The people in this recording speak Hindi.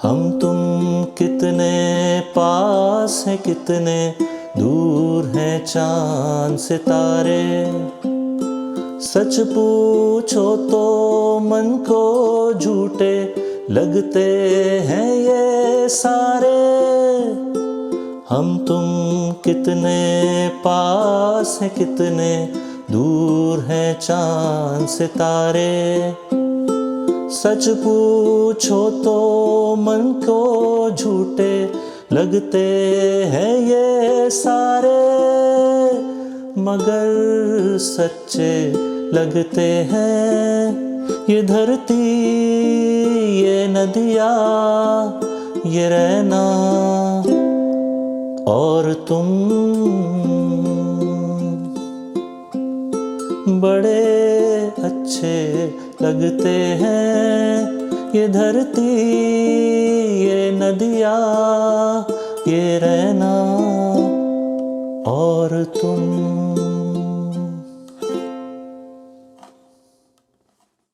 हम तुम कितने पास हैं, कितने दूर हैं चांद सितारे। सच पूछो तो मन को झूठे लगते हैं ये सारे। हम तुम कितने पास हैं, कितने दूर हैं चांद सितारे। सच पूछो तो मन को झूठे लगते हैं ये सारे, मगर सच्चे लगते हैं ये धरती, ये नदियाँ, ये रहना और तुम। बड़े अच्छे लगते हैं ये धरती, ये नदियाँ, ये रहना और तुम।